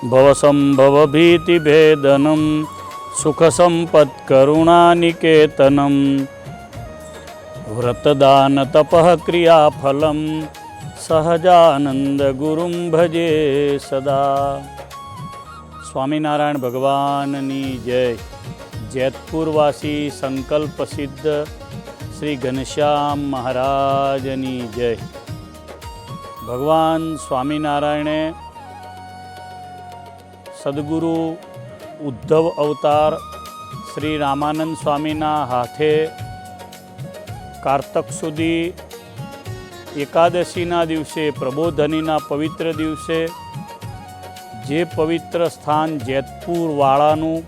भवसंभवभीतिभेदनं सुखसम्पत्करुणानिकेतनं व्रतदानतपः क्रियाफलं सहजानंद गुरुं भजे सदा। સ્વામિનારાયણ ભગવાનની જય। જેતપુરવાસી સંકલ્પ સિદ્ધ શ્રી ઘનશ્યામ મહારાજની જય। ભગવાન સ્વામિનારાયણે સદગુરુ ઉદ્ધવ અવતાર શ્રી રામાનંદ સ્વામીના હાથે કારતક સુધી એકાદશીના દિવસે પ્રબોધનીના પવિત્ર દિવસે જે પવિત્ર સ્થાન જેતપુરવાળાનું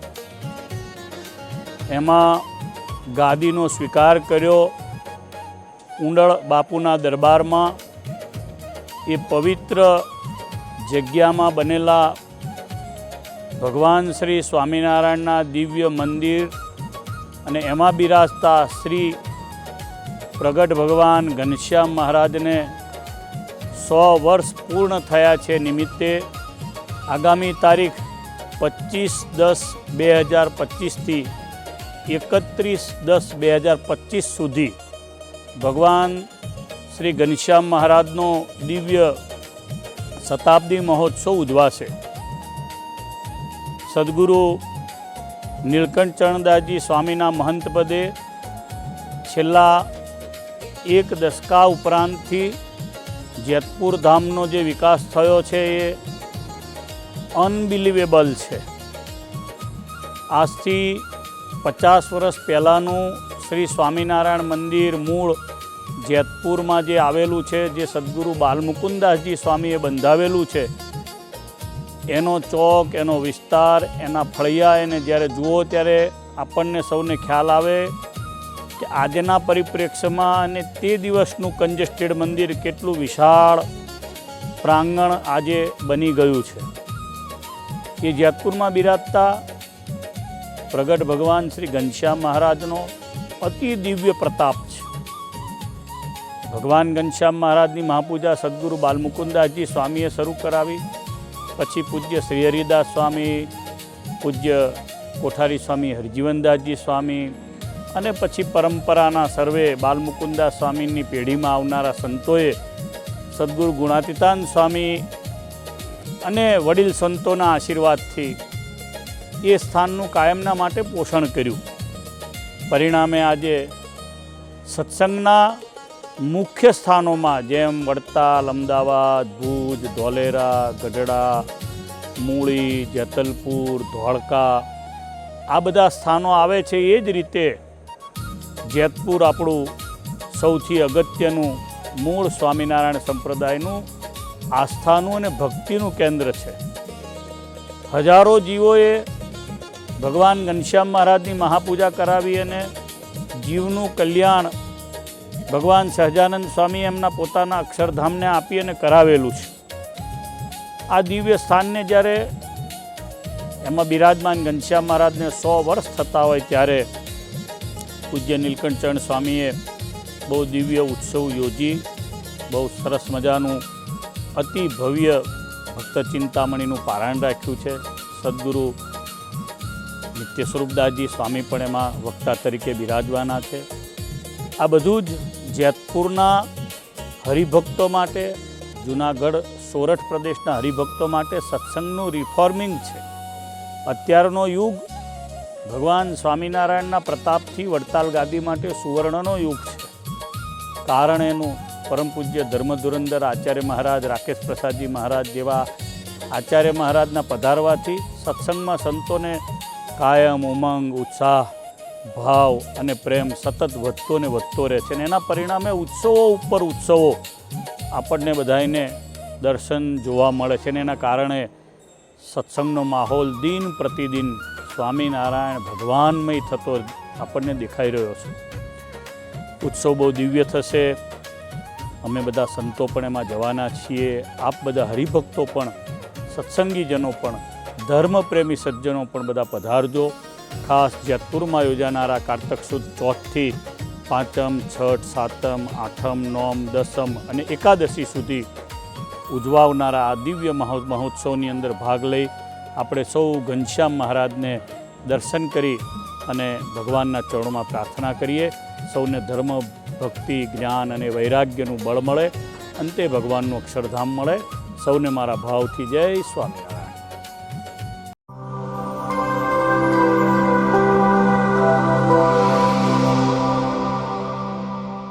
એમાં ગાદીનો સ્વીકાર કર્યો ઉંડળ બાપુના દરબારમાં। એ પવિત્ર જગ્યામાં બનેલા ભગવાન શ્રી સ્વામિનારાયણના દિવ્ય મંદિર અને એમાં બિરાજતા શ્રી પ્રગટ ભગવાન ઘનશ્યામ મહારાજને 100 વર્ષ પૂર્ણ થયા છે નિમિત્તે આગામી તારીખ 25/10/2025થી 31/10/2025 સુધી ભગવાન શ્રી ઘનશ્યામ મહારાજનો દિવ્ય શતાબ્દી મહોત્સવ ઉજવાશે। સદગુરુ નીલકંઠચરણદાસજી સ્વામીના મહંત પદે છેલ્લા 1 દશકા ઉપરાંતથી જેતપુર ધામનો જે વિકાસ થયો છે એ અનબિલિવેબલ છે। આજથી 50 વર્ષ પહેલાંનું શ્રી સ્વામિનારાયણ મંદિર મૂળ જેતપુરમાં જે આવેલું છે, જે સદગુરુ બાલમુકુદાસજી સ્વામીએ બંધાવેલું છે, એનો ચોક, એનો વિસ્તાર, એના ફળિયા એને જ્યારે જુઓ ત્યારે આપણને સૌને ખ્યાલ આવે કે આજના પરિપ્રેક્ષ્યમાં અને તે દિવસનું કંજેસ્ટેડ મંદિર કેટલું વિશાળ પ્રાંગણ આજે બની ગયું છે। એ જેતપુરમાં બિરાજતા પ્રગટ ભગવાન શ્રી ઘનશ્યામ મહારાજનો અતિ દિવ્ય પ્રતાપ છે। ભગવાન ઘનશ્યામ મહારાજની મહાપૂજા સદગુરુ બાલમુકુદાસજી સ્વામીએ શરૂ કરાવી, પછી પૂજ્ય શ્રી હરિદાસ સ્વામી, પૂજ્ય કોઠારી સ્વામી હરજીવનદાસજી સ્વામી અને પછી પરંપરાના સર્વે બાલમુકુદાસ સ્વામીની પેઢીમાં આવનારા સંતોએ સદગુરુ ગુણાતીતાન સ્વામી અને વડીલ સંતોના આશીર્વાદથી એ સ્થાનનું કાયમના માટે પોષણ કર્યું। પરિણામે આજે સત્સંગના મુખ્ય સ્થાનોમાં જેમ વડતાલ, અમદાવાદ, ભુજ, ધોલેરા, ગઢડા, મૂળી, જેતલપુર, ધોળકા આ બધા સ્થાનો આવે છે। એ જ રીતે જેતપુર આપણું સૌથી અગત્યનું મૂળ સ્વામિનારાયણ સંપ્રદાયનું આસ્થાનું અને ભક્તિનું કેન્દ્ર છે। હજારો જીવોએ ભગવાન ઘનશ્યામ મહારાજની મહાપૂજા કરાવી અને જીવનું કલ્યાણ ભગવાન સહજાનંદ સ્વામી એમના પોતાના અક્ષરધામને આપી અને કરાવેલું છે। આ દિવ્ય સ્થાનને જ્યારે એમાં બિરાજમાન ઘનશ્યામ મહારાજને 100 વર્ષ થતા હોય ત્યારે પૂજ્ય નીલકંઠચરણ સ્વામીએ બહુ દિવ્ય ઉત્સવ યોજી બહુ સરસ મજાનું અતિ ભવ્ય ભક્ત ચિંતામણીનું પારાયણ રાખ્યું છે। સદગુરુ નિત્ય સ્વરૂપદાસજી સ્વામી પણ એમાં વક્તા તરીકે બિરાજવાના છે। આ બધું જ જેતપુરના હરિભક્તો માટે, જૂનાગઢ સોરઠ પ્રદેશના હરિભક્તો માટે સત્સંગનું રિફોર્મિંગ છે। અત્યારનો યુગ ભગવાન સ્વામિનારાયણના પ્રતાપથી વડતાલ ગાદી માટે સુવર્ણનો યુગ છે। કારણ એનું પરમ પૂજ્ય ધર્મધુરંદર આચાર્ય મહારાજ, રાકેશ પ્રસાદજી મહારાજ જેવા આચાર્ય મહારાજના પધારવાથી સત્સંગમાં સંતોને કાયમ ઉમંગ, ઉત્સાહ, ભાવ અને પ્રેમ સતત વધતો ને વધતો રહે છે। અને એના પરિણામે ઉત્સવો ઉપર ઉત્સવો આપણને બધાને દર્શન જોવા મળે છે। અને એના કારણે સત્સંગનો માહોલ દિન પ્રતિદિન સ્વામિનારાયણ ભગવાનમય થતો આપણને દેખાઈ રહ્યો છે। ઉત્સવ બહુ દિવ્ય થશે। અમે બધા સંતો પણ એમાં જવાના છીએ। આપ બધા હરિભક્તો પણ, સત્સંગીજનો પણ, ધર્મપ્રેમી સજ્જનો પણ બધા પધારજો। ખાસ જેતપુરમાં યોજાનારા કારતક સુદ ચોથથી પાંચમ, છઠ, સાતમ, આઠમ, નોમ, દસમ અને એકાદશી સુધી ઉજવાવનારા આ દિવ્ય મહોત્સવની અંદર ભાગ લઈ આપણે સૌ ઘનશ્યામ મહારાજને દર્શન કરી અને ભગવાનના ચરણોમાં પ્રાર્થના કરીએ. સૌને ધર્મ, ભક્તિ, જ્ઞાન અને વૈરાગ્યનું બળ મળે, અંતે ભગવાનનું અક્ષરધામ મળે. સૌને મારા ભાવથી જય સ્વામિનારાયણ.